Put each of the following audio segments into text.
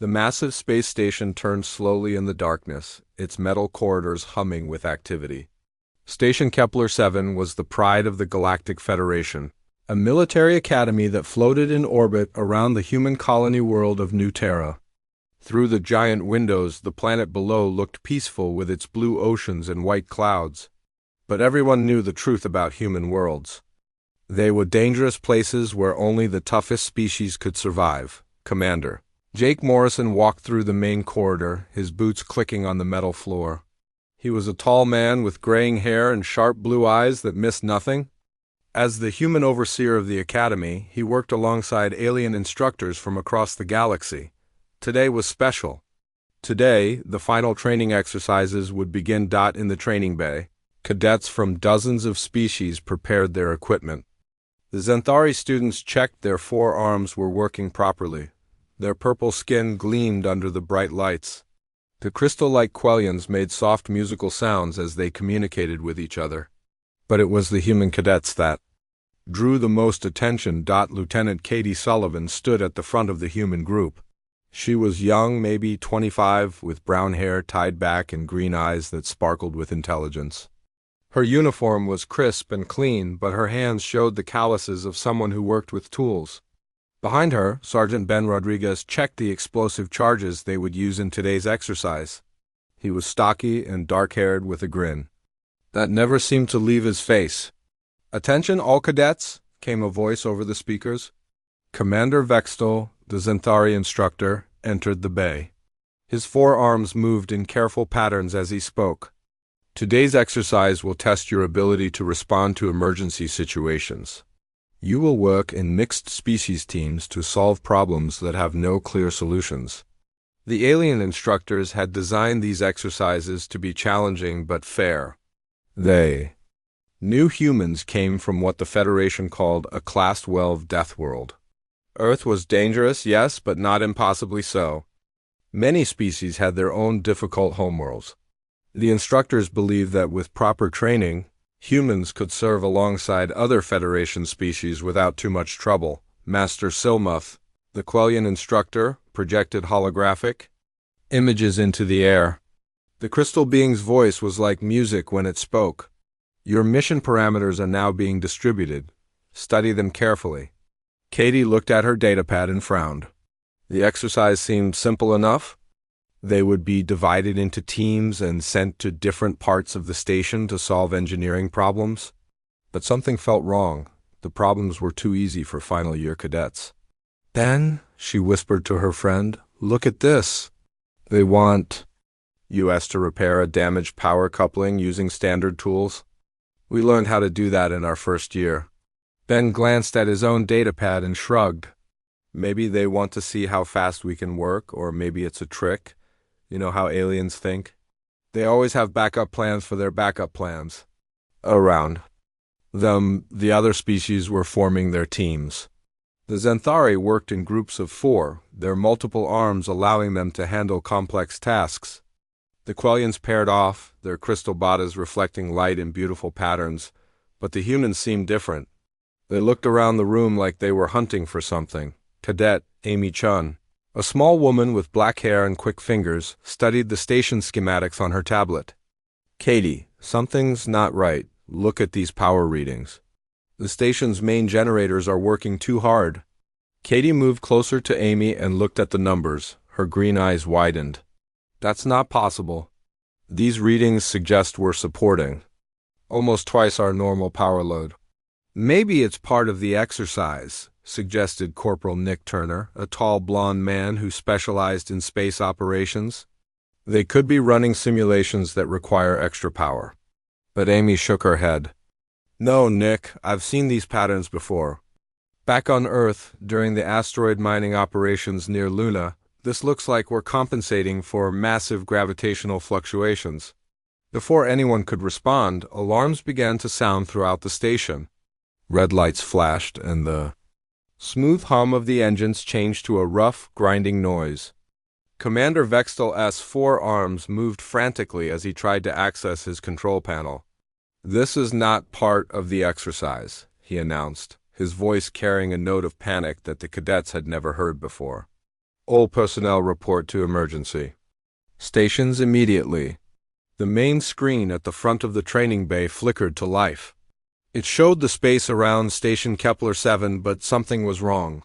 The massive space station turned slowly in the darkness, its metal corridors humming with activity. Station Kepler 7 was the pride of the Galactic Federation, a military academy that floated in orbit around the human colony world of New Terra. Through the giant windows, the planet below looked peaceful with its blue oceans and white clouds. But everyone knew the truth about human worlds. They were dangerous places where only the toughest species could survive. Commander Jake Morrison walked through the main corridor, his boots clicking on the metal floor. He was a tall man with graying hair and sharp blue eyes that missed nothing. As the human overseer of the academy, he worked alongside alien instructors from across the galaxy. Today was special. Today, the final training exercises would begin. In the training bay, cadets from dozens of species prepared their equipment. The Xanthari students checked their forearms were working properly. Their purple skin gleamed under the bright lights. The crystal-like Quellians made soft musical sounds as they communicated with each other. But it was the human cadets that drew the most attention. Lieutenant Katie Sullivan stood at the front of the human group. She was young, maybe 25, with brown hair tied back and green eyes that sparkled with intelligence. Her uniform was crisp and clean, but her hands showed the calluses of someone who worked with tools. Behind her, Sergeant Ben Rodriguez checked the explosive charges they would use in today's exercise. He was stocky and dark-haired with a grin that never seemed to leave his face. "Attention, all cadets," came a voice over the speakers. Commander Vextel, the Xanthari instructor, entered the bay. His forearms moved in careful patterns as he spoke. "Today's exercise will test your ability to respond to emergency situations. You will work in mixed species teams to solve problems that have no clear solutions." The alien instructors had designed these exercises to be challenging but fair. They knew humans came from what the Federation called a Class 12 Deathworld. Earth was dangerous, yes, but not impossibly so. Many species had their own difficult homeworlds. The instructors believed that with proper training, humans could serve alongside other Federation species without too much trouble. Master Silmuth, the Quellian instructor, projected holographic images into the air. The crystal being's voice was like music when it spoke. "Your mission parameters are now being distributed. Study them carefully." Katie looked at her datapad and frowned. The exercise seemed simple enough. They would be divided into teams and sent to different parts of the station to solve engineering problems. But something felt wrong. The problems were too easy for final-year cadets. "Ben," she whispered to her friend, "look at this. They want us to repair a damaged power coupling using standard tools. We learned how to do that in our first year." Ben glanced at his own datapad and shrugged. "Maybe they want to see how fast we can work, or maybe it's a trick. You know how aliens think? They always have backup plans for their backup plans." Around them, the other species were forming their teams. The Xanthari worked in groups of 4, their multiple arms allowing them to handle complex tasks. The Quellians paired off, their crystal bodies reflecting light in beautiful patterns, but the humans seemed different. They looked around the room like they were hunting for something. Cadet Amy Chun, a small woman with black hair and quick fingers, studied the station schematics on her tablet. "Katie, something's not right. Look at these power readings. The station's main generators are working too hard." Katie moved closer to Amy and looked at the numbers. Her green eyes widened. "That's not possible. These readings suggest we're supporting almost twice our normal power load." "Maybe it's part of the exercise," suggested Corporal Nick Turner, a tall blond man who specialized in space operations. "They could be running simulations that require extra power." But Amy shook her head. "No, Nick, I've seen these patterns before. Back on Earth, during the asteroid mining operations near Luna, this looks like we're compensating for massive gravitational fluctuations." Before anyone could respond, alarms began to sound throughout the station. Red lights flashed, and the smooth hum of the engines changed to a rough, grinding noise. Commander Vextel's forearms moved frantically as he tried to access his control panel. "This is not part of the exercise," he announced, his voice carrying a note of panic that the cadets had never heard before. All personnel report to emergency stations immediately. The main screen at the front of the training bay flickered to life. It showed the space around Station Kepler 7, but something was wrong.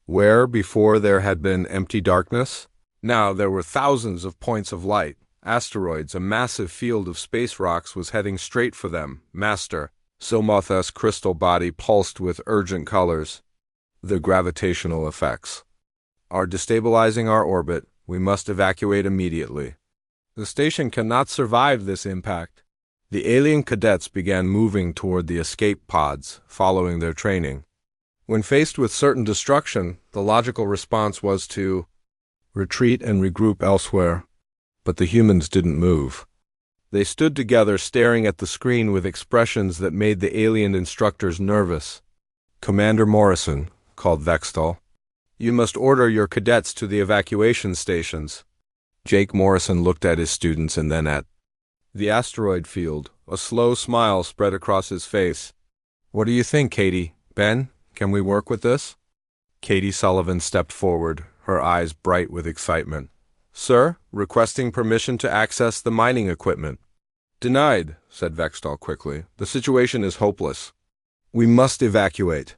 Where before there had been empty darkness, now there were thousands of points of light. Asteroids, a massive field of space rocks, was heading straight for them. Master Silmoth's crystal body pulsed with urgent colors. The gravitational effects are destabilizing our orbit. We must evacuate immediately. The station cannot survive this impact. The alien cadets began moving toward the escape pods, following their training. When faced with certain destruction, the logical response was to retreat and regroup elsewhere. But the humans didn't move. They stood together, staring at the screen with expressions that made the alien instructors nervous. "Commander Morrison," called Vextal, "you must order your cadets to the evacuation stations." Jake Morrison looked at his students and then at the asteroid field. A slow smile spread across his face. "What do you think, Katie? Ben, can we work with this?" Katie Sullivan stepped forward, her eyes bright with excitement. "Sir, requesting permission to access the mining equipment." "Denied," said Vextal quickly. "The situation is hopeless. We must evacuate."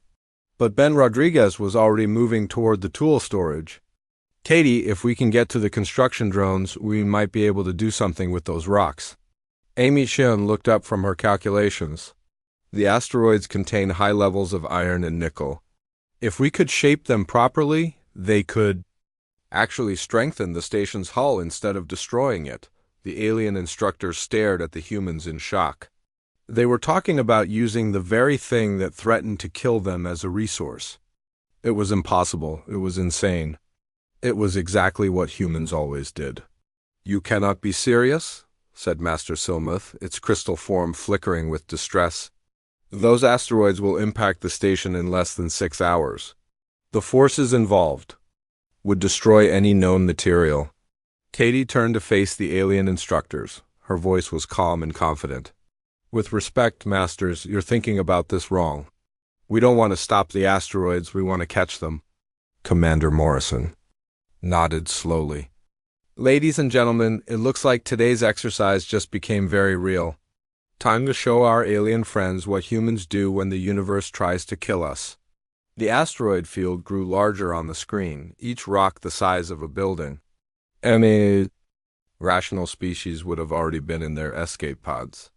But Ben Rodriguez was already moving toward the tool storage. "Katie, if we can get to the construction drones, we might be able to do something with those rocks." Amy Shin looked up from her calculations. The asteroids contain high levels of iron and nickel. If we could shape them properly, they could actually strengthen the station's hull instead of destroying it. The alien instructors stared at the humans in shock. They were talking about using the very thing that threatened to kill them as a resource. It was impossible. It was insane. It was exactly what humans always did. "You cannot be serious?" said Master Silmuth, its crystal form flickering with distress. "Those asteroids will impact the station in less than 6 hours. The forces involved would destroy any known material." Katie turned to face the alien instructors. Her voice was calm and confident. "With respect, Masters, you're thinking about this wrong. We don't want to stop the asteroids, we want to catch them." Commander Morrison nodded slowly. "Ladies and gentlemen, it looks like today's exercise just became very real. Time to show our alien friends what humans do when the universe tries to kill us." The asteroid field grew larger on the screen, each rock the size of a building. Any rational species would have already been in their escape pods.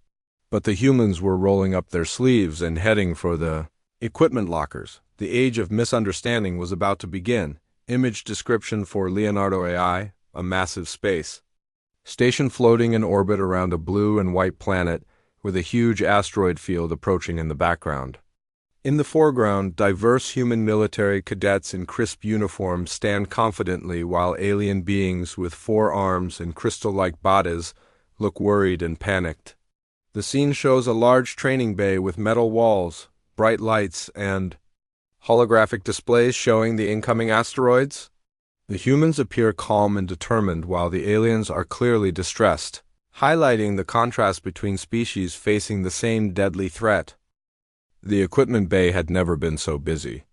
But the humans were rolling up their sleeves and heading for the equipment lockers. The age of misunderstanding was about to begin. Image description for Leonardo AI, a massive space station floating in orbit around a blue and white planet with a huge asteroid field approaching in the background. In the foreground, diverse human military cadets in crisp uniforms stand confidently while alien beings with 4 arms and crystal-like bodies look worried and panicked. The scene shows a large training bay with metal walls, bright lights, and holographic displays showing the incoming asteroids. The humans appear calm and determined while the aliens are clearly distressed, highlighting the contrast between species facing the same deadly threat. The equipment bay had never been so busy.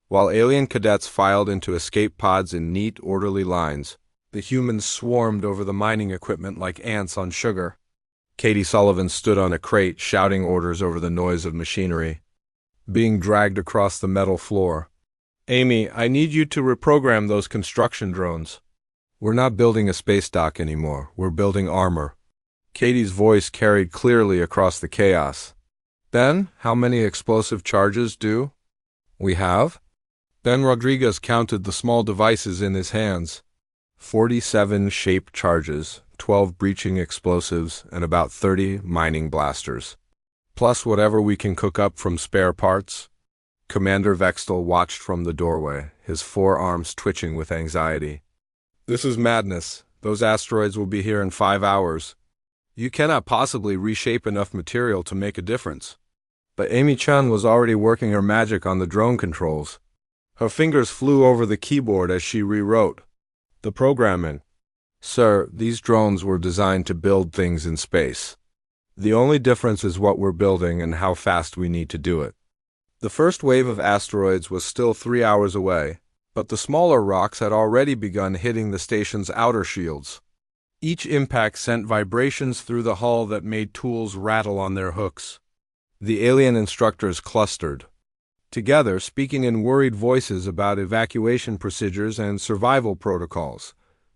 While alien cadets filed into escape pods in neat, orderly lines, the humans swarmed over the mining equipment like ants on sugar. Katie Sullivan stood on a crate, shouting orders over the noise of machinery being dragged across the metal floor. "Amy, I need you to reprogram those construction drones. We're not building a space dock anymore. We're building armor." Katie's voice carried clearly across the chaos. "Ben, how many explosive charges do we have?" Ben Rodriguez counted the small devices in his hands. 47 shaped charges, 12 breaching explosives, and about 30 mining blasters. Plus whatever we can cook up from spare parts. Commander Vextal watched from the doorway, his 4 arms twitching with anxiety. "This is madness. Those asteroids will be here in 5 hours. You cannot possibly reshape enough material to make a difference." But Amy Chun was already working her magic on the drone controls. Her fingers flew over the keyboard as she rewrote the programming. "Sir, these drones were designed to build things in space. The only difference is what we're building and how fast we need to do it." The first wave of asteroids was still 3 hours away. But the smaller rocks had already begun hitting the station's outer shields. Each impact sent vibrations through the hull that made tools rattle on their hooks. The alien instructors clustered together, speaking in worried voices about evacuation procedures and survival protocols.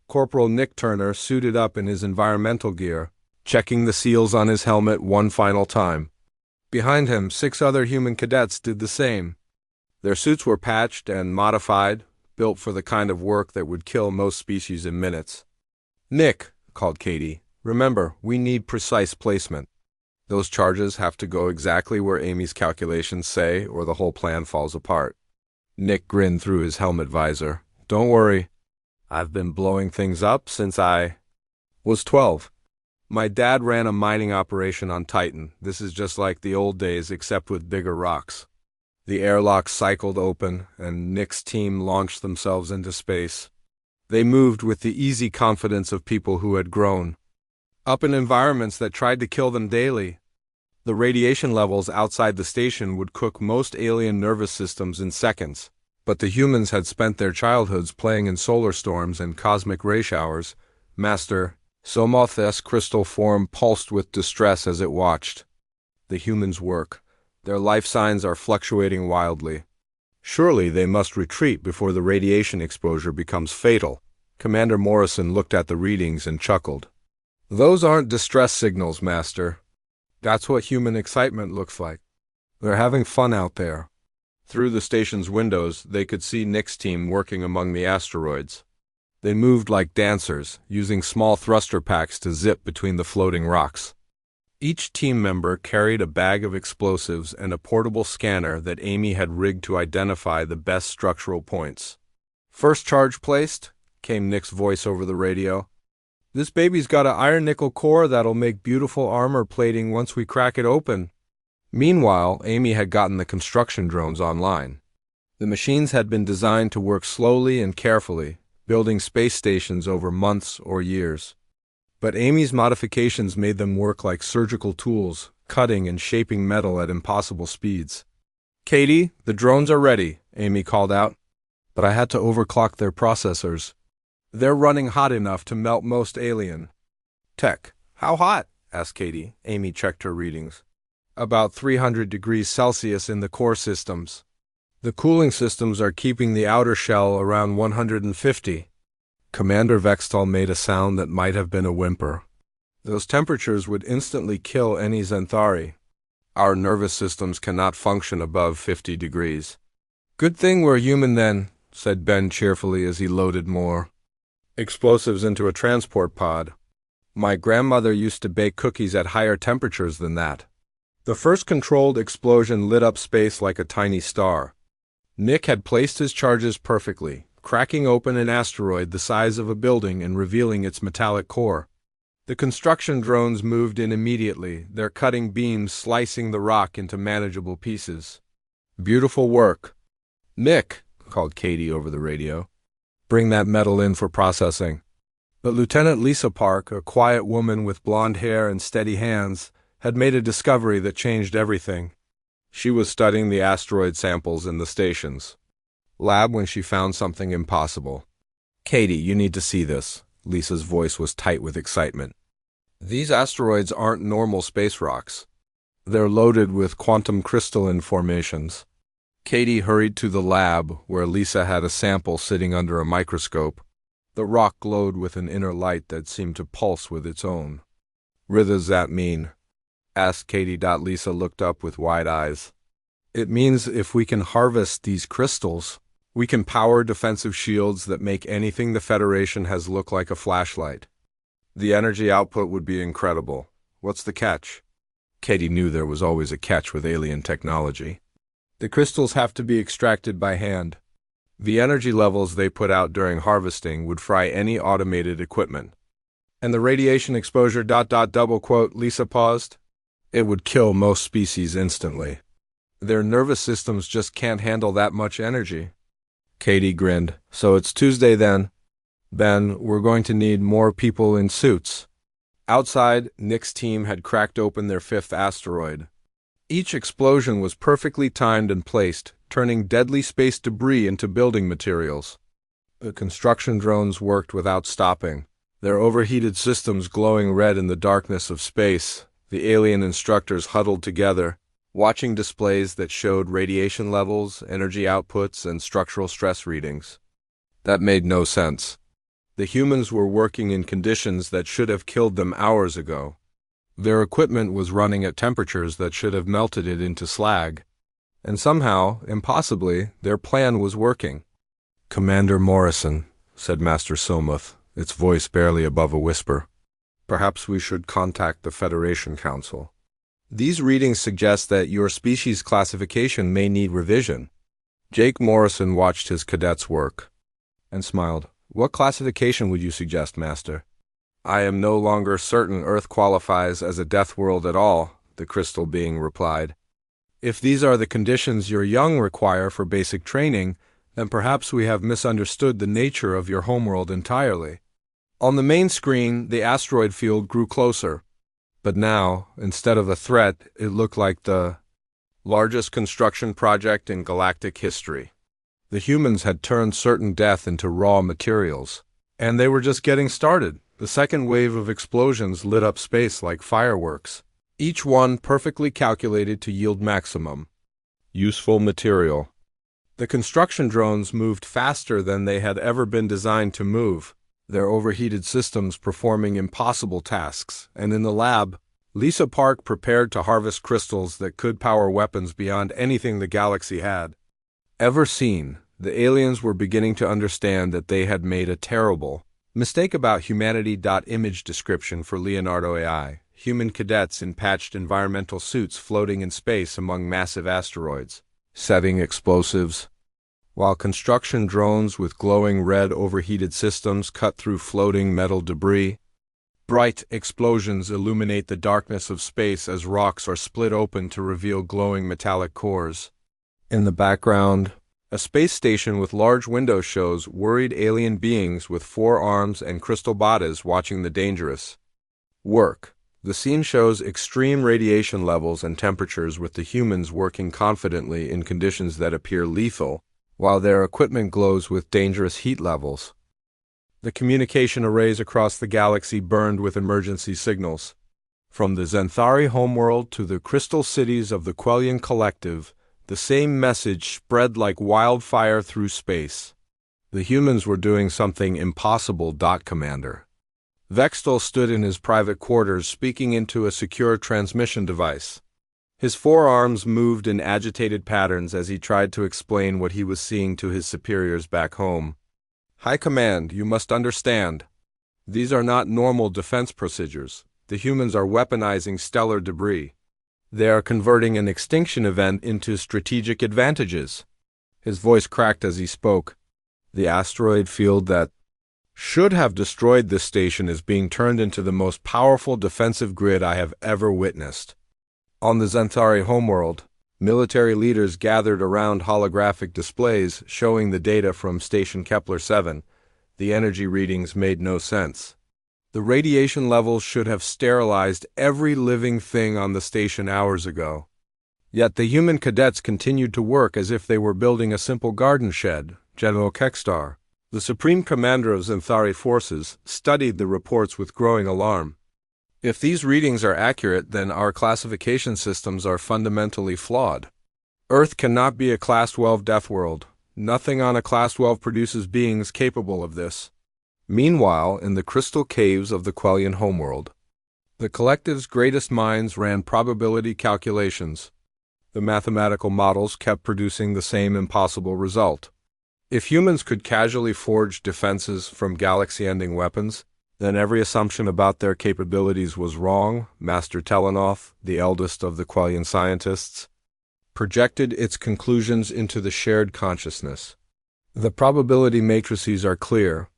Corporal Nick Turner suited up in his environmental gear, checking the seals on his helmet one final time. Behind him, 6 other human cadets did the same. Their suits were patched and modified, built for the kind of work that would kill most species in minutes. "Nick," called Katie, "remember, we need precise placement. Those charges have to go exactly where Amy's calculations say, or the whole plan falls apart." Nick grinned through his helmet visor. "Don't worry. I've been blowing things up since I was 12. My dad ran a mining operation on Titan. This is just like the old days, except with bigger rocks." The airlock cycled open, and Nick's team launched themselves into space. They moved with the easy confidence of people who had grown up in environments that tried to kill them daily. The radiation levels outside the station would cook most alien nervous systems in seconds, but the humans had spent their childhoods playing in solar storms and cosmic ray showers. Master Somoth's crystal form pulsed with distress as it watched the humans work. Their life signs are fluctuating wildly. Surely they must retreat before the radiation exposure becomes fatal. Commander Morrison looked at the readings and chuckled. "Those aren't distress signals, Master. That's what human excitement looks like. They're having fun out there." Through the station's windows, they could see Nick's team working among the asteroids. They moved like dancers, using small thruster packs to zip between the floating rocks. Each team member carried a bag of explosives and a portable scanner that Amy had rigged to identify the best structural points. "First charge placed," came Nick's voice over the radio. "This baby's got an iron-nickel core that'll make beautiful armor plating once we crack it open." Meanwhile, Amy had gotten the construction drones online. The machines had been designed to work slowly and carefully, building space stations over months or years. But Amy's modifications made them work like surgical tools, cutting and shaping metal at impossible speeds. "Katie, the drones are ready," Amy called out. "But I had to overclock their processors. They're running hot enough to melt most alien tech." "How hot?" asked Katie. Amy checked her readings. "About 300 degrees Celsius in the core systems. The cooling systems are keeping the outer shell around 150. Commander Vextal made a sound that might have been a whimper. "Those temperatures would instantly kill any Xanthari. Our nervous systems cannot function above 50 degrees. "Good thing we're human then," said Ben cheerfully as he loaded more explosives into a transport pod. "My grandmother used to bake cookies at higher temperatures than that." The first controlled explosion lit up space like a tiny star. Nick had placed his charges perfectly, cracking open an asteroid the size of a building and revealing its metallic core. The construction drones moved in immediately, their cutting beams slicing the rock into manageable pieces. "Beautiful work." "Nick," called Katie over the radio, "bring that metal in for processing." But Lieutenant Lisa Park, a quiet woman with blonde hair and steady hands, had made a discovery that changed everything. She was studying the asteroid samples in the station's lab when she found something impossible. "Katie, you need to see this." Lisa's voice was tight with excitement. "These asteroids aren't normal space rocks. They're loaded with quantum crystalline formations." Katie hurried to the lab, where Lisa had a sample sitting under a microscope. The rock glowed with an inner light that seemed to pulse with its own. "What does that mean?" asked Katie. Lisa looked up with wide eyes. "It means if we can harvest these crystals, we can power defensive shields that make anything the Federation has look like a flashlight. The energy output would be incredible. What's the catch?" Katie knew there was always a catch with alien technology. "The crystals have to be extracted by hand. The energy levels they put out during harvesting would fry any automated equipment. And the radiation exposure ... Lisa paused. "It would kill most species instantly. Their nervous systems just can't handle that much energy." Katie grinned. "So it's Tuesday then. Ben, we're going to need more people in suits." Outside, Nick's team had cracked open their 5th asteroid. Each explosion was perfectly timed and placed, turning deadly space debris into building materials. The construction drones worked without stopping, their overheated systems glowing red in the darkness of space. The alien instructors huddled together, watching displays that showed radiation levels, energy outputs, and structural stress readings. That made no sense. The humans were working in conditions that should have killed them hours ago. Their equipment was running at temperatures that should have melted it into slag. And somehow, impossibly, their plan was working. "Commander Morrison," said Master Somuth, its voice barely above a whisper. "Perhaps we should contact the Federation Council. These readings suggest that your species classification may need revision." Jake Morrison watched his cadets work and smiled. "What classification would you suggest, Master?" "I am no longer certain Earth qualifies as a death world at all," the crystal being replied. "If these are the conditions your young require for basic training, then perhaps we have misunderstood the nature of your homeworld entirely." On the main screen, the asteroid field grew closer. But now, instead of a threat, it looked like the largest construction project in galactic history. The humans had turned certain death into raw materials, and they were just getting started. The second wave of explosions lit up space like fireworks, each one perfectly calculated to yield maximum useful material. The construction drones moved faster than they had ever been designed to move, their overheated systems performing impossible tasks, and in the lab, Lisa Park prepared to harvest crystals that could power weapons beyond anything the galaxy had ever seen. The aliens were beginning to understand that they had made a terrible mistake about humanity. Image description for Leonardo AI. Human cadets in patched environmental suits floating in space among massive asteroids, setting explosives, while construction drones with glowing red overheated systems cut through floating metal debris. Bright explosions illuminate the darkness of space as rocks are split open to reveal glowing metallic cores. In the background, a space station with large windows shows worried alien beings with 4 arms and crystal bodies watching the dangerous work. The scene shows extreme radiation levels and temperatures, with the humans working confidently in conditions that appear lethal, while their equipment glows with dangerous heat levels. The communication arrays across the galaxy burned with emergency signals. From the Zenthari homeworld to the crystal cities of the Quellian Collective, the same message spread like wildfire through space. The humans were doing something impossible. Commander Vextel stood in his private quarters, speaking into a secure transmission device. His forearms moved in agitated patterns as he tried to explain what he was seeing to his superiors back home. "High Command, you must understand. These are not normal defense procedures. The humans are weaponizing stellar debris. They are converting an extinction event into strategic advantages." His voice cracked as he spoke. "The asteroid field that should have destroyed this station is being turned into the most powerful defensive grid I have ever witnessed." On the Zenthari homeworld, military leaders gathered around holographic displays showing the data from Station Kepler 7. The energy readings made no sense. The radiation levels should have sterilized every living thing on the station hours ago. Yet the human cadets continued to work as if they were building a simple garden shed. General Kekstar, the supreme commander of Zenthari forces, studied the reports with growing alarm. "If these readings are accurate, then our classification systems are fundamentally flawed. Earth cannot be a Class 12 death world. Nothing on a Class 12 produces beings capable of this." Meanwhile, in the crystal caves of the Quellian homeworld, the collective's greatest minds ran probability calculations. The mathematical models kept producing the same impossible result. If humans could casually forge defenses from galaxy-ending weapons, then every assumption about their capabilities was wrong. Master Telenoff, the eldest of the Quellian scientists, projected its conclusions into the shared consciousness. The probability matrices are clear.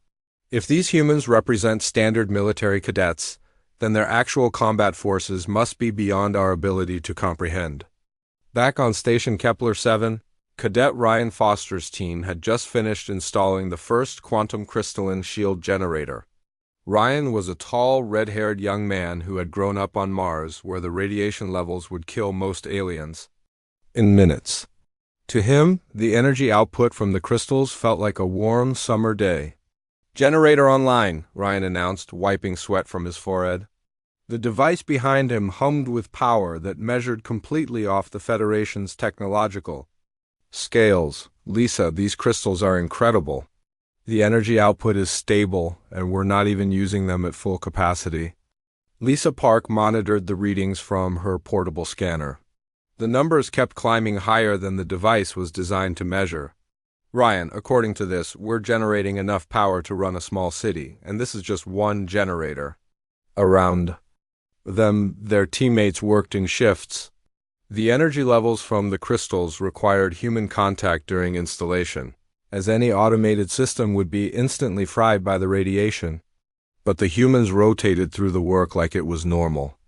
If these humans represent standard military cadets, then their actual combat forces must be beyond our ability to comprehend. Back on Station Kepler 7, Cadet Ryan Foster's team had just finished installing the first quantum crystalline shield generator. Ryan was a tall, red-haired young man who had grown up on Mars, where the radiation levels would kill most aliens in minutes. To him, the energy output from the crystals felt like a warm summer day. "Generator online," Ryan announced, wiping sweat from his forehead. The device behind him hummed with power that measured completely off the Federation's technological scales. "Lisa, these crystals are incredible. The energy output is stable, and we're not even using them at full capacity." Lisa Park monitored the readings from her portable scanner. The numbers kept climbing higher than the device was designed to measure. "Ryan, according to this, we're generating enough power to run a small city, and this is just one generator." Around them, their teammates worked in shifts. The energy levels from the crystals required human contact during installation, as any automated system would be instantly fried by the radiation. But the humans rotated through the work like it was normal.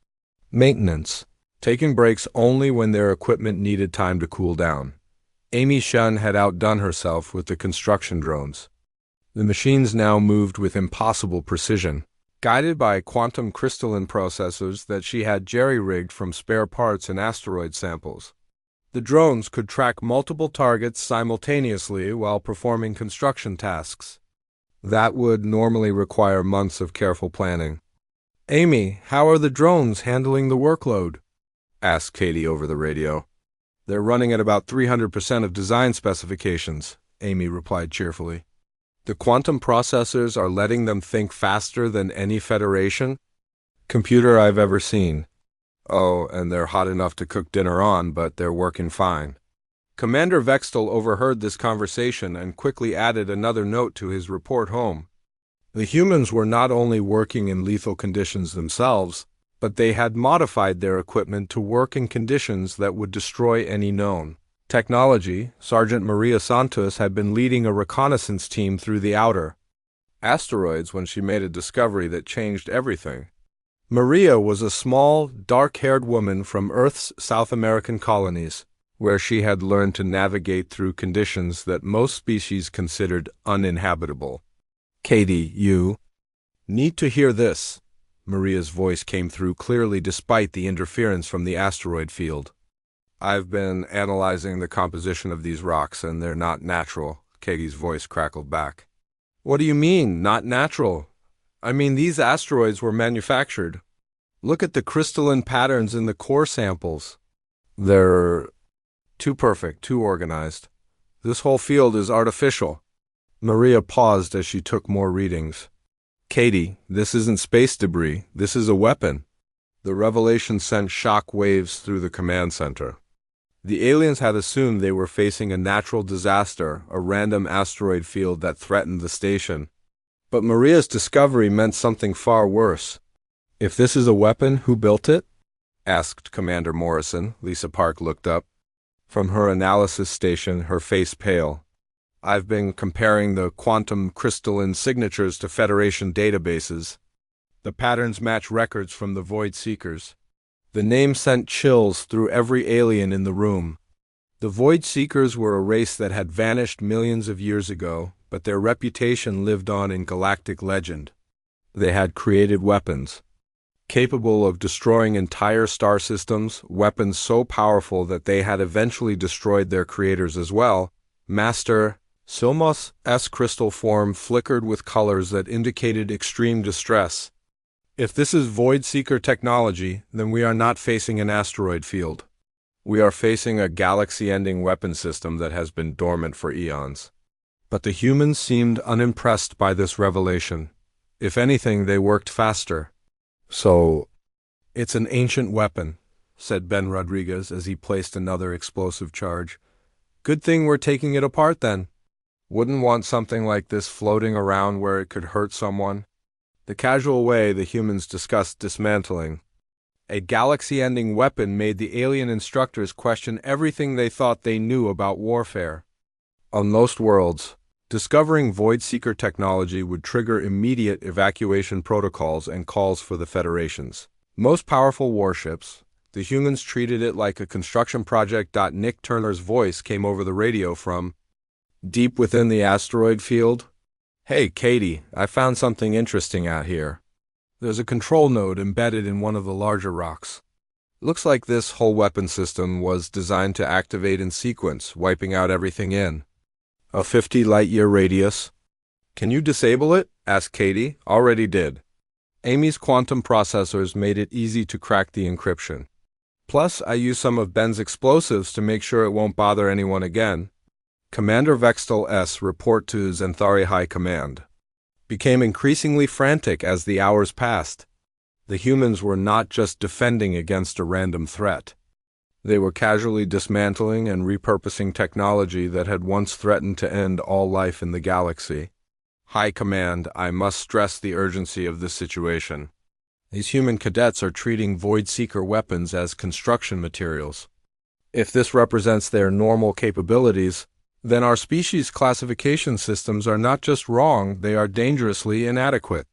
Maintenance, taking breaks only when their equipment needed time to cool down. Amy Shun had outdone herself with the construction drones. The machines now moved with impossible precision, guided by quantum crystalline processors that she had jerry-rigged from spare parts and asteroid samples. The drones could track multiple targets simultaneously while performing construction tasks. That would normally require months of careful planning. "Amy, how are the drones handling the workload?" asked Katie over the radio. "They're running at about 300% of design specifications," Amy replied cheerfully. "The quantum processors are letting them think faster than any Federation computer I've ever seen. Oh, and they're hot enough to cook dinner on, but they're working fine." Commander Vextel overheard this conversation and quickly added another note to his report home. The humans were not only working in lethal conditions themselves, but they had modified their equipment to work in conditions that would destroy any known technology. Sergeant Maria Santos had been leading a reconnaissance team through the outer asteroids when she made a discovery that changed everything. Maria was a small, dark-haired woman from Earth's South American colonies, where she had learned to navigate through conditions that most species considered uninhabitable. "Katie, you need to hear this." Maria's voice came through clearly despite the interference from the asteroid field. "I've been analyzing the composition of these rocks, and they're not natural," Katie's voice crackled back. "What do you mean, not natural?" "I mean, these asteroids were manufactured. Look at the crystalline patterns in the core samples. They're too perfect, too organized. This whole field is artificial." Maria paused as she took more readings. "Katie, this isn't space debris. This is a weapon." The revelation sent shock waves through the command center. The aliens had assumed they were facing a natural disaster, a random asteroid field that threatened the station. But Maria's discovery meant something far worse. "If this is a weapon, who built it?" asked Commander Morrison. Lisa Park looked up from her analysis station, her face pale. "I've been comparing the quantum crystalline signatures to Federation databases. The patterns match records from the Void Seekers." The name sent chills through every alien in the room. The Void Seekers were a race that had vanished millions of years ago, but their reputation lived on in galactic legend. They had created weapons capable of destroying entire star systems, weapons so powerful that they had eventually destroyed their creators as well. Master Silmos' crystal form flickered with colors that indicated extreme distress. "If this is Void Seeker technology, then we are not facing an asteroid field. We are facing a galaxy-ending weapon system that has been dormant for eons." But the humans seemed unimpressed by this revelation. If anything, they worked faster. "So, it's an ancient weapon," said Ben Rodriguez as he placed another explosive charge. "Good thing we're taking it apart then. Wouldn't want something like this floating around where it could hurt someone." The casual way the humans discussed dismantling a galaxy-ending weapon made the alien instructors question everything they thought they knew about warfare. On most worlds, discovering Void Seeker technology would trigger immediate evacuation protocols and calls for the Federation's most powerful warships. The humans treated it like a construction project. Nick Turner's voice came over the radio from deep within the asteroid field. Hey, Katie, I found something interesting out here. There's a control node embedded in one of the larger rocks. Looks like this whole weapon system was designed to activate in sequence, wiping out everything in a 50 light-year radius. Can you disable it? Asked Katie. Already did. Amy's quantum processors made it easy to crack the encryption. Plus, I used some of Ben's explosives to make sure it won't bother anyone again. Commander Vextal S. report to Xanthari High Command. Became increasingly frantic as the hours passed. The humans were not just defending against a random threat. They were casually dismantling and repurposing technology that had once threatened to end all life in the galaxy. High Command, I must stress the urgency of this situation. These human cadets are treating Void Seeker weapons as construction materials. If this represents their normal capabilities, then our species' classification systems are not just wrong, they are dangerously inadequate.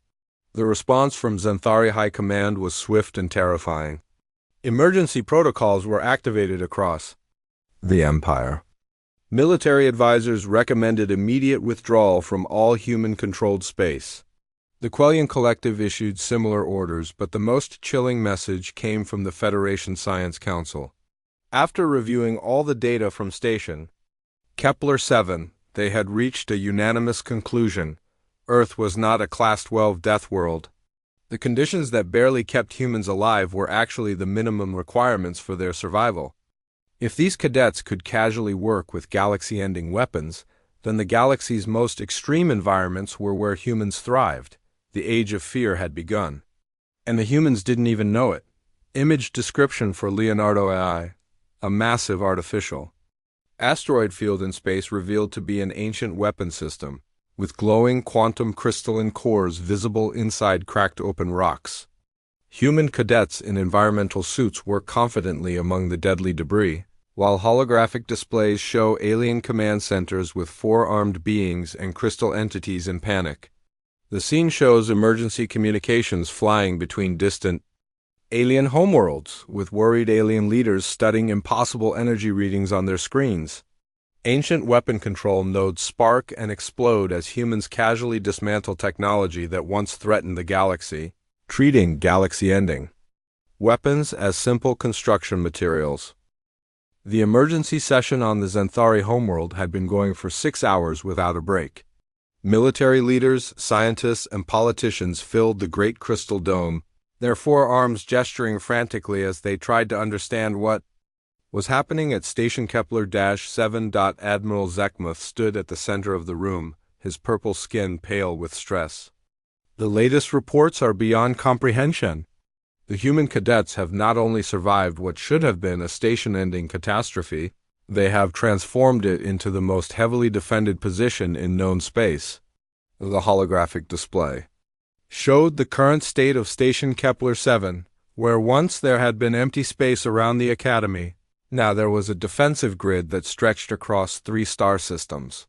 The response from Xanthari High Command was swift and terrifying. Emergency protocols were activated across the Empire. Military advisors recommended immediate withdrawal from all human-controlled space. The Quellian Collective issued similar orders, but the most chilling message came from the Federation Science Council. After reviewing all the data from Station Kepler-7, they had reached a unanimous conclusion. Earth was not a Class 12 death world. The conditions that barely kept humans alive were actually the minimum requirements for their survival. If these cadets could casually work with galaxy-ending weapons, then the galaxy's most extreme environments were where humans thrived. The age of fear had begun. And the humans didn't even know it. Image description for Leonardo AI, a massive artificial asteroid field in space revealed to be an ancient weapon system, with glowing quantum crystalline cores visible inside cracked open rocks. Human cadets in environmental suits work confidently among the deadly debris, while holographic displays show alien command centers with four-armed beings and crystal entities in panic. The scene shows emergency communications flying between distant alien homeworlds, with worried alien leaders studying impossible energy readings on their screens. Ancient weapon control nodes spark and explode as humans casually dismantle technology that once threatened the galaxy, treating galaxy-ending weapons as simple construction materials. The emergency session on the Xanthari homeworld had been going for 6 hours without a break. Military leaders, scientists, and politicians filled the Great Crystal Dome, their forearms gesturing frantically as they tried to understand what was happening at Station Kepler-7. Admiral Zekmuth stood at the center of the room, his purple skin pale with stress. The latest reports are beyond comprehension. The human cadets have not only survived what should have been a station-ending catastrophe, they have transformed it into the most heavily defended position in known space. The holographic display showed the current state of Station Kepler-7, where once there had been empty space around the Academy. Now there was a defensive grid that stretched across 3 star systems.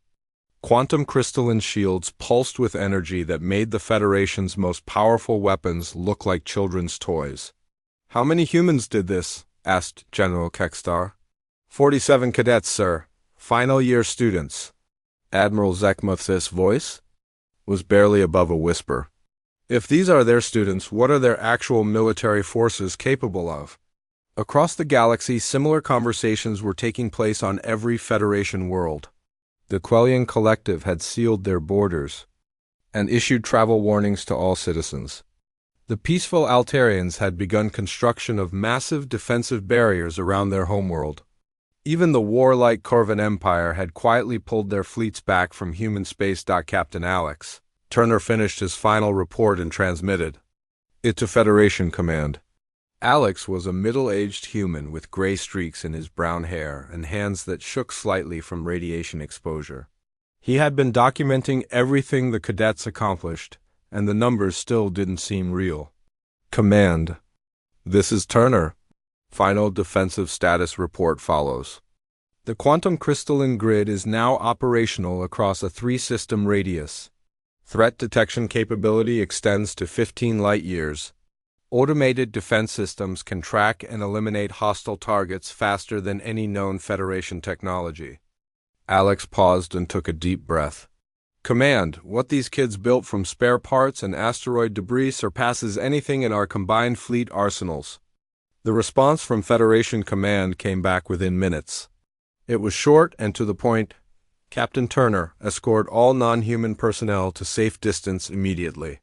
Quantum crystalline shields pulsed with energy that made the Federation's most powerful weapons look like children's toys. "How many humans did this?" asked General Kekstar. 47 cadets, sir. Final year students." Admiral Zekmuth's voice was barely above a whisper. If these are their students, what are their actual military forces capable of? Across the galaxy, similar conversations were taking place on every Federation world. The Quellian Collective had sealed their borders and issued travel warnings to all citizens. The peaceful Altarians had begun construction of massive defensive barriers around their homeworld. Even the warlike Corvan Empire had quietly pulled their fleets back from human space. Captain Alex Turner finished his final report and transmitted it to Federation Command. Alex was a middle-aged human with gray streaks in his brown hair and hands that shook slightly from radiation exposure. He had been documenting everything the cadets accomplished, and the numbers still didn't seem real. "Command, this is Turner." Final defensive status report follows. The quantum crystalline grid is now operational across a 3-system radius. Threat detection capability extends to 15 light-years. Automated defense systems can track and eliminate hostile targets faster than any known Federation technology. Alex paused and took a deep breath. Command, what these kids built from spare parts and asteroid debris surpasses anything in our combined fleet arsenals. The response from Federation Command came back within minutes. It was short and to the point. Captain Turner, escort all non-human personnel to safe distance immediately.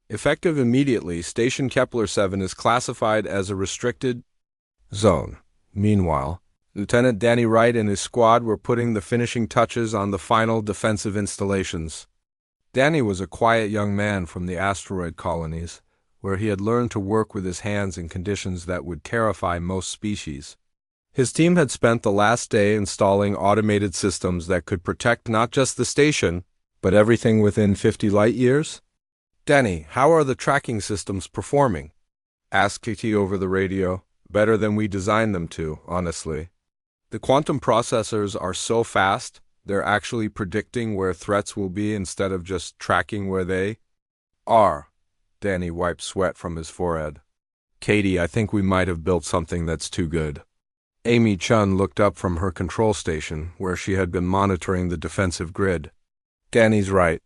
Effective immediately, Station Kepler-7 is classified as a restricted zone. Meanwhile, Lieutenant Danny Wright and his squad were putting the finishing touches on the final defensive installations. Danny was a quiet young man from the asteroid colonies, where he had learned to work with his hands in conditions that would terrify most species. His team had spent the last day installing automated systems that could protect not just the station, but everything within 50 light years. "Danny, how are the tracking systems performing?" asked Kitty over the radio. "Better than we designed them to, honestly. The quantum processors are so fast, they're actually predicting where threats will be instead of just tracking where they are." Danny wiped sweat from his forehead. "Katie, I think we might have built something that's too good." Amy Chun looked up from her control station, where she had been monitoring the defensive grid. "Danny's right.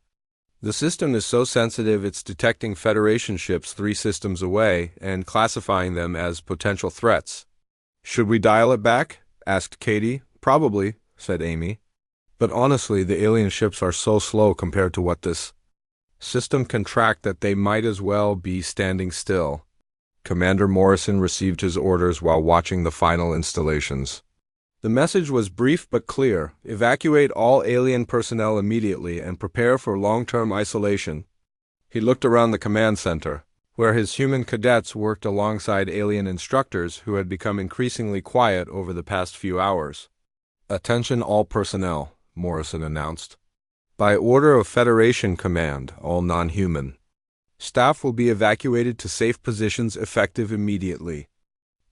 The system is so sensitive it's detecting Federation ships 3 systems away and classifying them as potential threats." "Should we dial it back?" asked Katie. "Probably," said Amy. "But honestly, the alien ships are so slow compared to what this system can track that they might as well be standing still." Commander Morrison received his orders while watching the final installations. The message was brief but clear: evacuate all alien personnel immediately and prepare for long-term isolation. He looked around the command center, where his human cadets worked alongside alien instructors who had become increasingly quiet over the past few hours. "Attention all personnel," Morrison announced. "By order of Federation Command, all non-human. Staff will be evacuated to safe positions effective immediately.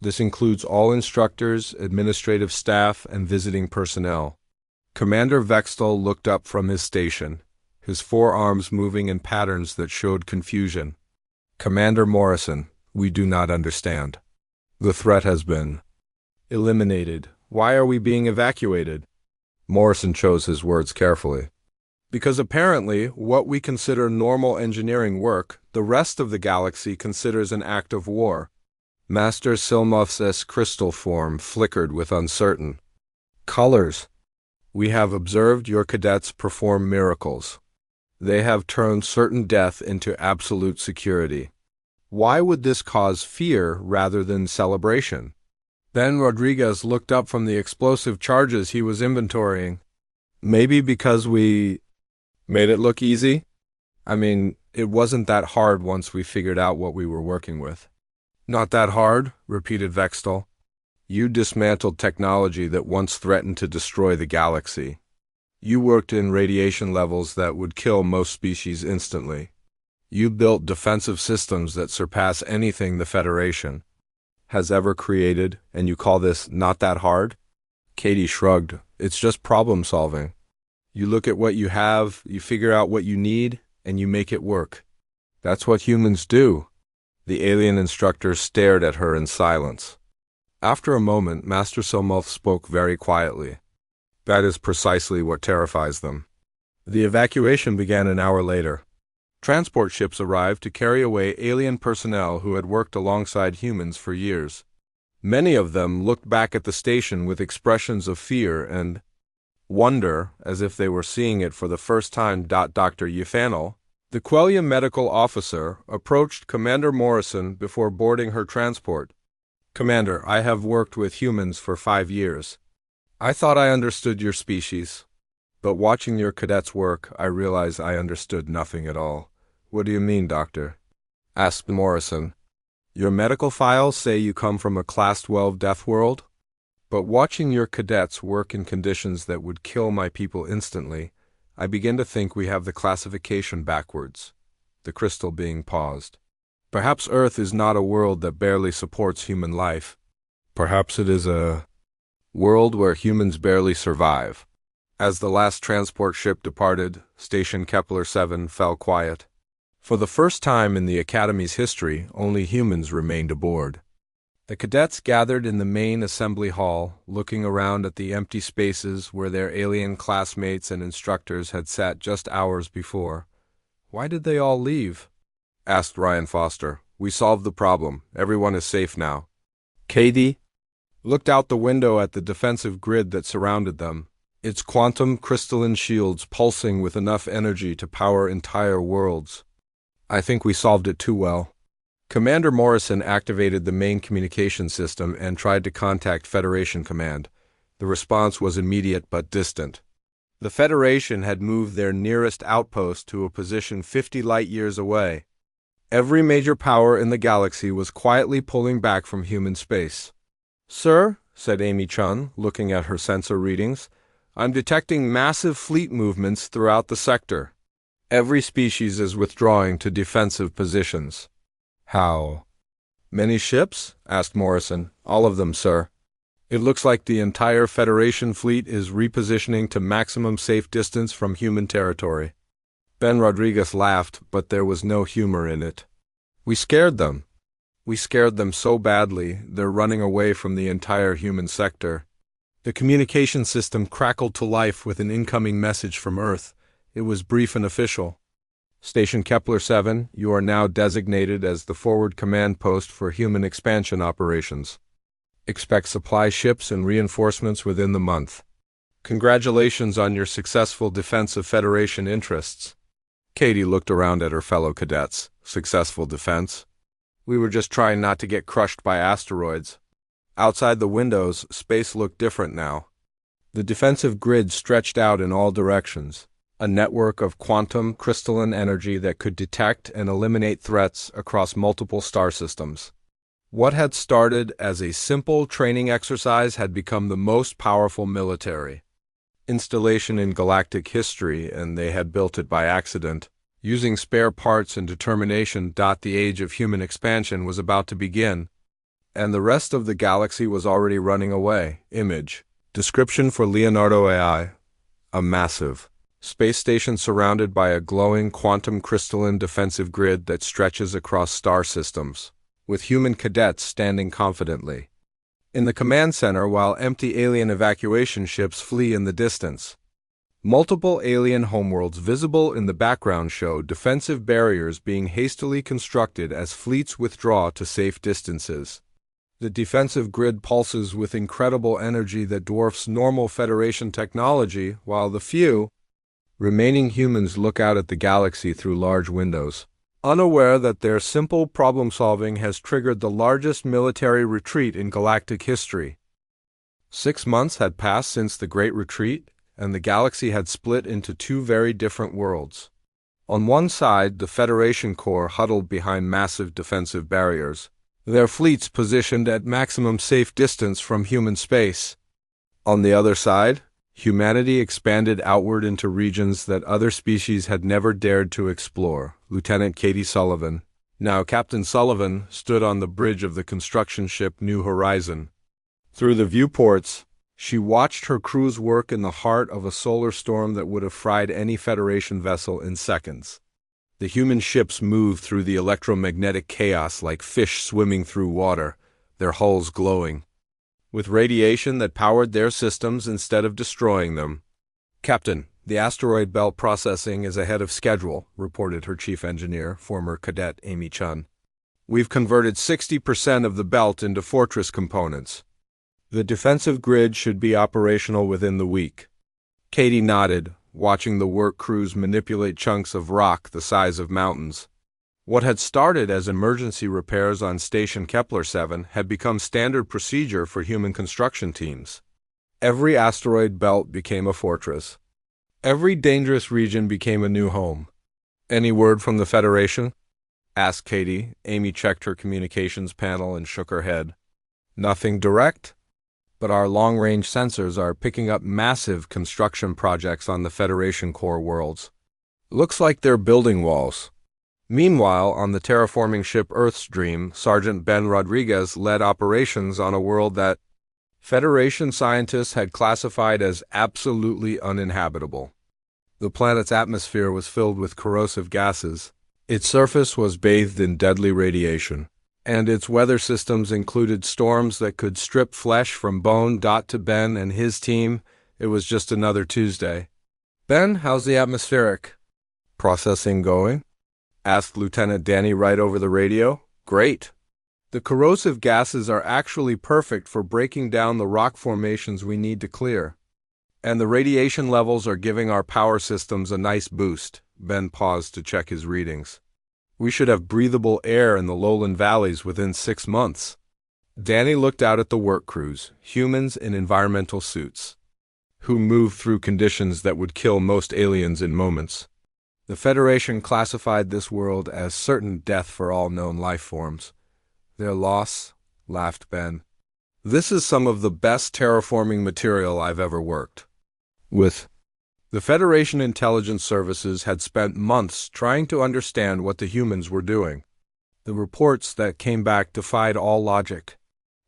This includes all instructors, administrative staff, and visiting personnel." Commander Vextel looked up from his station, his forearms moving in patterns that showed confusion. "Commander Morrison, we do not understand. The threat has been eliminated. Why are we being evacuated?" Morrison chose his words carefully. "Because apparently, what we consider normal engineering work, the rest of the galaxy considers an act of war." Master Silmoth's crystal form flickered with uncertain colors. "We have observed your cadets perform miracles. They have turned certain death into absolute security. Why would this cause fear rather than celebration?" Then Rodriguez looked up from the explosive charges he was inventorying. "Maybe because we made it look easy? I mean, it wasn't that hard once we figured out what we were working with." "Not that hard," repeated Vextel. "You dismantled technology that once threatened to destroy the galaxy. You worked in radiation levels that would kill most species instantly. You built defensive systems that surpass anything the Federation has ever created, and you call this not that hard?" Katie shrugged. "It's just problem solving. You look at what you have, you figure out what you need, and you make it work. That's what humans do." The alien instructor stared at her in silence. After a moment, Master Silmoth spoke very quietly. "That is precisely what terrifies them." The evacuation began an hour later. Transport ships arrived to carry away alien personnel who had worked alongside humans for years. Many of them looked back at the station with expressions of fear and wonder, as if they were seeing it for the first time. Dr. Yfanel, the Quelia medical officer, approached Commander Morrison before boarding her transport. "Commander, I have worked with humans for 5 years. I thought I understood your species. But watching your cadets work, I realize I understood nothing at all." "What do you mean, Doctor?" asked Morrison. "Your medical files say you come from a Class 12 Deathworld? But watching your cadets work in conditions that would kill my people instantly, I begin to think we have the classification backwards." The crystal being paused. "Perhaps Earth is not a world that barely supports human life. Perhaps it is a world where humans barely survive." As the last transport ship departed, Station Kepler-7 fell quiet. For the first time in the Academy's history, only humans remained aboard. The cadets gathered in the main assembly hall, looking around at the empty spaces where their alien classmates and instructors had sat just hours before. "Why did they all leave?" asked Ryan Foster. "We solved the problem. Everyone is safe now." Katie looked out the window at the defensive grid that surrounded them, its quantum crystalline shields pulsing with enough energy to power entire worlds. "I think we solved it too well." Commander Morrison activated the main communication system and tried to contact Federation Command. The response was immediate but distant. The Federation had moved their nearest outpost to a position 50 light-years away. Every major power in the galaxy was quietly pulling back from human space. "Sir," said Amy Chun, looking at her sensor readings, "I'm detecting massive fleet movements throughout the sector. Every species is withdrawing to defensive positions." "How many ships?" asked Morrison. "All of them, sir. It looks like the entire Federation fleet is repositioning to maximum safe distance from human territory." Ben Rodriguez laughed, but there was no humor in it. "We scared them. We scared them so badly, they're running away from the entire human sector." The communication system crackled to life with an incoming message from Earth. It was brief and official. "Station Kepler 7, you are now designated as the forward command post for human expansion operations. Expect supply ships and reinforcements within the month. Congratulations on your successful defense of Federation interests." Katie looked around at her fellow cadets. Successful defense? We were just trying not to get crushed by asteroids. Outside the windows, space looked different now. The defensive grid stretched out in all directions. A network of quantum crystalline energy that could detect and eliminate threats across multiple star systems. What had started as a simple training exercise had become the most powerful military installation in galactic history, and they had built it by accident. Using spare parts and determination, the age of human expansion was about to begin, and the rest of the galaxy was already running away. Image. Description for Leonardo AI. A massive space station surrounded by a glowing quantum crystalline defensive grid that stretches across star systems, with human cadets standing confidently in the command center while empty alien evacuation ships flee in the distance. Multiple alien homeworlds visible in the background show defensive barriers being hastily constructed as fleets withdraw to safe distances. The defensive grid pulses with incredible energy that dwarfs normal Federation technology, while the few remaining humans look out at the galaxy through large windows, unaware that their simple problem-solving has triggered the largest military retreat in galactic history. 6 months had passed since the Great Retreat, and the galaxy had split into two very different worlds. On one side, the Federation Corps huddled behind massive defensive barriers, their fleets positioned at maximum safe distance from human space. On the other side, humanity expanded outward into regions that other species had never dared to explore. Lieutenant Katie Sullivan, now Captain Sullivan, stood on the bridge of the construction ship New Horizon. Through the viewports, she watched her crews work in the heart of a solar storm that would have fried any Federation vessel in seconds. The human ships moved through the electromagnetic chaos like fish swimming through water, their hulls glowing with radiation that powered their systems instead of destroying them. "Captain, the asteroid belt processing is ahead of schedule," reported her chief engineer, former cadet Amy Chun. "We've converted 60% of the belt into fortress components. The defensive grid should be operational within the week." Katie nodded, watching the work crews manipulate chunks of rock the size of mountains. What had started as emergency repairs on Station Kepler 7 had become standard procedure for human construction teams. Every asteroid belt became a fortress. Every dangerous region became a new home. "Any word from the Federation?" asked Katie. Amy checked her communications panel and shook her head. "Nothing direct, but our long-range sensors are picking up massive construction projects on the Federation core worlds. Looks like they're building walls." Meanwhile, on the terraforming ship Earth's Dream, Sergeant Ben Rodriguez led operations on a world that Federation scientists had classified as absolutely uninhabitable. The planet's atmosphere was filled with corrosive gases. Its surface was bathed in deadly radiation. And its weather systems included storms that could strip flesh from bone. To Ben and his team, it was just another Tuesday. Ben, how's the atmospheric processing going? Asked Lieutenant Danny right over the radio. Great. The corrosive gases are actually perfect for breaking down the rock formations we need to clear. And the radiation levels are giving our power systems a nice boost. Ben paused to check his readings. We should have breathable air in the lowland valleys within 6 months. Danny looked out at the work crews, humans in environmental suits, who moved through conditions that would kill most aliens in moments. The Federation classified this world as certain death for all known life forms. Their loss, laughed Ben. This is some of the best terraforming material I've ever worked with. The Federation intelligence services had spent months trying to understand what the humans were doing. The reports that came back defied all logic.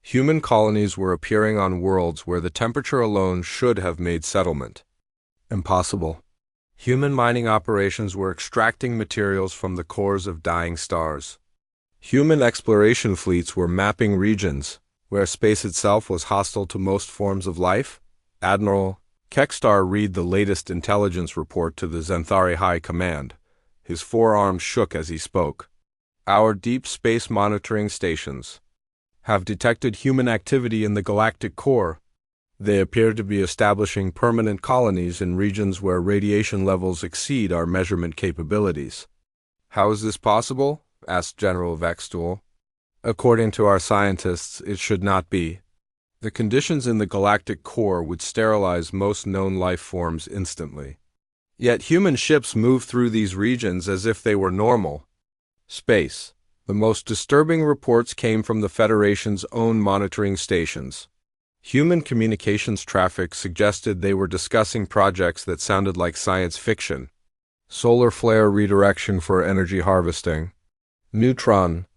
Human colonies were appearing on worlds where the temperature alone should have made settlement impossible. Human mining operations were extracting materials from the cores of dying stars. Human exploration fleets were mapping regions where space itself was hostile to most forms of life. Admiral Kekstar read the latest intelligence report to the Zenthari High Command. His forearms shook as he spoke. Our deep space monitoring stations have detected human activity in the galactic core. They appear to be establishing permanent colonies in regions where radiation levels exceed our measurement capabilities. How is this possible? Asked General Vextool. According to our scientists, it should not be. The conditions in the galactic core would sterilize most known life forms instantly. Yet human ships move through these regions as if they were normal. Space. The most disturbing reports came from the Federation's own monitoring stations. Human communications traffic suggested they were discussing projects that sounded like science fiction. Solar flare redirection for energy harvesting. Neutron.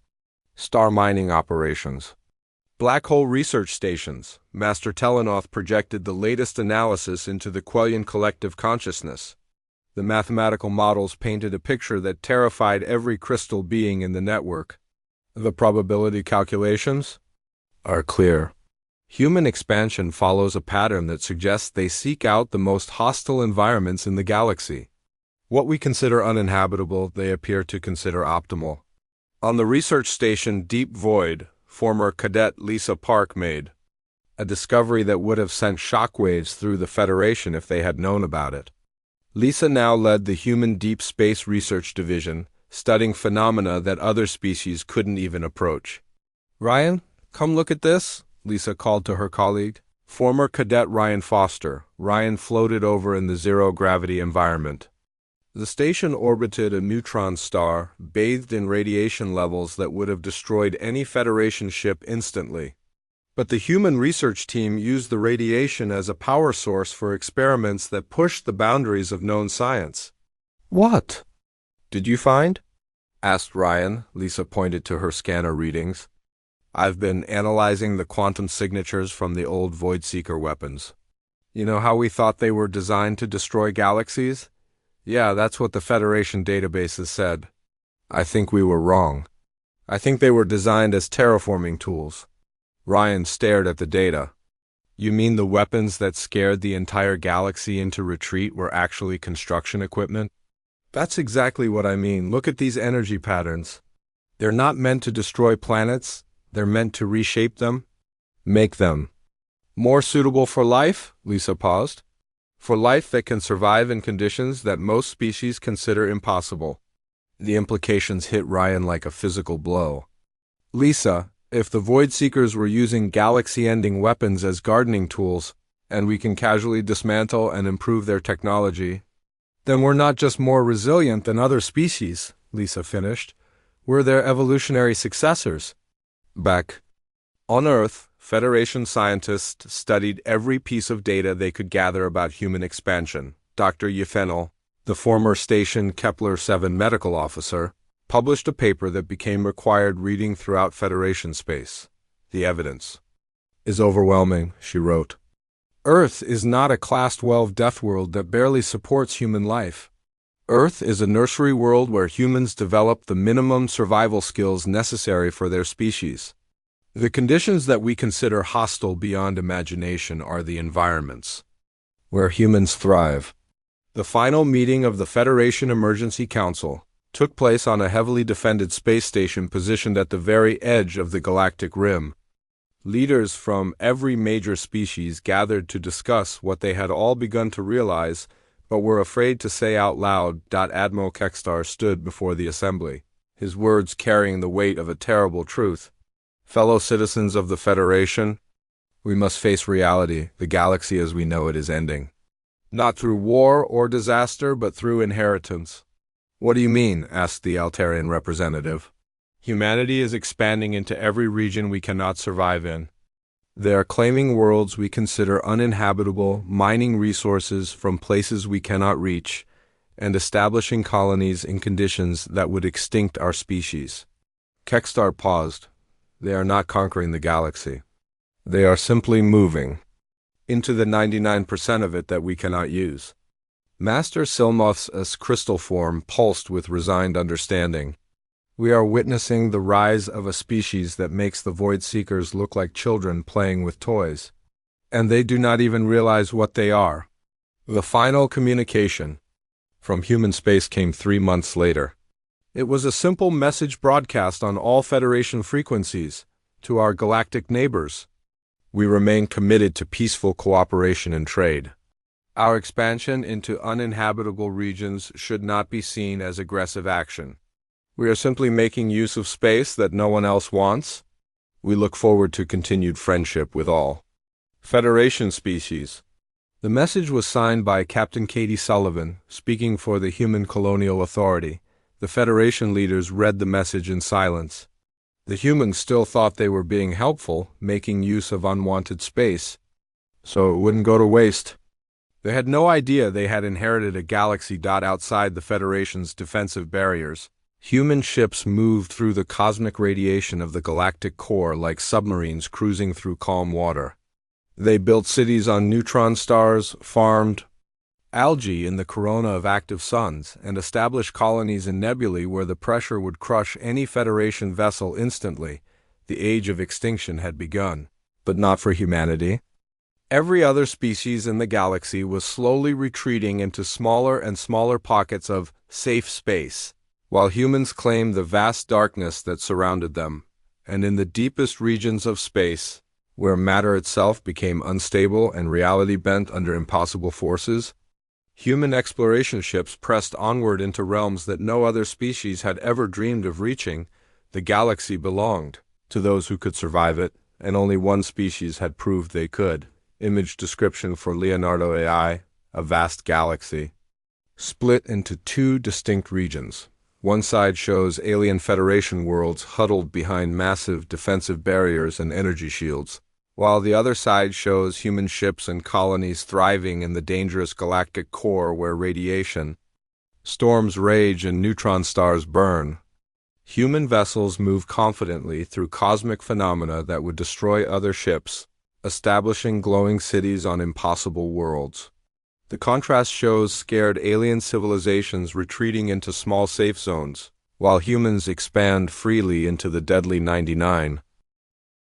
Star mining operations. Black hole research stations. Master Telenoth projected the latest analysis into the Quellian collective consciousness. The mathematical models painted a picture that terrified every crystal being in the network. The probability calculations are clear. Human expansion follows a pattern that suggests they seek out the most hostile environments in the galaxy. What we consider uninhabitable, they appear to consider optimal. On the research station Deep Void, former cadet Lisa Park made a discovery that would have sent shockwaves through the Federation if they had known about it. Lisa now led the Human Deep Space Research Division, studying phenomena that other species couldn't even approach. Ryan, come look at this, Lisa called to her colleague. Former cadet Ryan Foster. Ryan floated over in the zero-gravity environment. The station orbited a neutron star, bathed in radiation levels that would have destroyed any Federation ship instantly. But the human research team used the radiation as a power source for experiments that pushed the boundaries of known science. What did you find? Asked Ryan. Lisa pointed to her scanner readings. I've been analyzing the quantum signatures from the old Voidseeker weapons. You know how we thought they were designed to destroy galaxies? Yeah, that's what the Federation databases said. I think we were wrong. I think they were designed as terraforming tools. Ryan stared at the data. You mean the weapons that scared the entire galaxy into retreat were actually construction equipment? That's exactly what I mean. Look at these energy patterns. They're not meant to destroy planets. They're meant to reshape them, make them more suitable for life, Lisa paused. For life that can survive in conditions that most species consider impossible. The implications hit Ryan like a physical blow. Lisa, if the Voidseekers were using galaxy-ending weapons as gardening tools, and we can casually dismantle and improve their technology, then we're not just more resilient than other species, Lisa finished. We're their evolutionary successors. Back on Earth, Federation scientists studied every piece of data they could gather about human expansion. Dr. Yefenel, the former Station Kepler-7 medical officer, published a paper that became required reading throughout Federation space. The evidence is overwhelming, she wrote. Earth is not a Class 12 death world that barely supports human life. Earth is a nursery world where humans develop the minimum survival skills necessary for their species. The conditions that we consider hostile beyond imagination are the environments where humans thrive. The final meeting of the Federation Emergency Council took place on a heavily defended space station positioned at the very edge of the galactic rim. Leaders from every major species gathered to discuss what they had all begun to realize, but were afraid to say out loud. Admiral Kekstar stood before the assembly, his words carrying the weight of a terrible truth. Fellow citizens of the Federation, we must face reality. The galaxy as we know it is ending. Not through war or disaster, but through inheritance. What do you mean? Asked the Altarian representative. Humanity is expanding into every region we cannot survive in. They are claiming worlds we consider uninhabitable, mining resources from places we cannot reach, and establishing colonies in conditions that would extinct our species. Kekstar paused. They are not conquering the galaxy. They are simply moving into the 99% of it that we cannot use. Master Silmoth's crystal form pulsed with resigned understanding. We are witnessing the rise of a species that makes the Void Seekers look like children playing with toys. And they do not even realize what they are. The final communication from human space came 3 months later. It was a simple message broadcast on all Federation frequencies to our galactic neighbors. We remain committed to peaceful cooperation and trade. Our expansion into uninhabitable regions should not be seen as aggressive action. We are simply making use of space that no one else wants. We look forward to continued friendship with all Federation species. The message was signed by Captain Katie Sullivan, speaking for the Human Colonial Authority. The Federation leaders read the message in silence. The humans still thought they were being helpful, making use of unwanted space, so it wouldn't go to waste. They had no idea they had inherited a galaxy outside the Federation's defensive barriers. Human ships moved through the cosmic radiation of the galactic core like submarines cruising through calm water. They built cities on neutron stars, farmed algae in the corona of active suns, and established colonies in nebulae where the pressure would crush any Federation vessel instantly. The age of extinction had begun, but not for humanity. Every other species in the galaxy was slowly retreating into smaller and smaller pockets of safe space, while humans claimed the vast darkness that surrounded them, and in the deepest regions of space, where matter itself became unstable and reality bent under impossible forces, human exploration ships pressed onward into realms that no other species had ever dreamed of reaching. The galaxy belonged to those who could survive it, and only one species had proved they could. Image description for Leonardo AI, a vast galaxy, split into 2 distinct regions. One side shows alien Federation worlds huddled behind massive defensive barriers and energy shields, while the other side shows human ships and colonies thriving in the dangerous galactic core where radiation, storms rage, and neutron stars burn. Human vessels move confidently through cosmic phenomena that would destroy other ships, establishing glowing cities on impossible worlds. The contrast shows scared alien civilizations retreating into small safe zones, while humans expand freely into the deadly 99.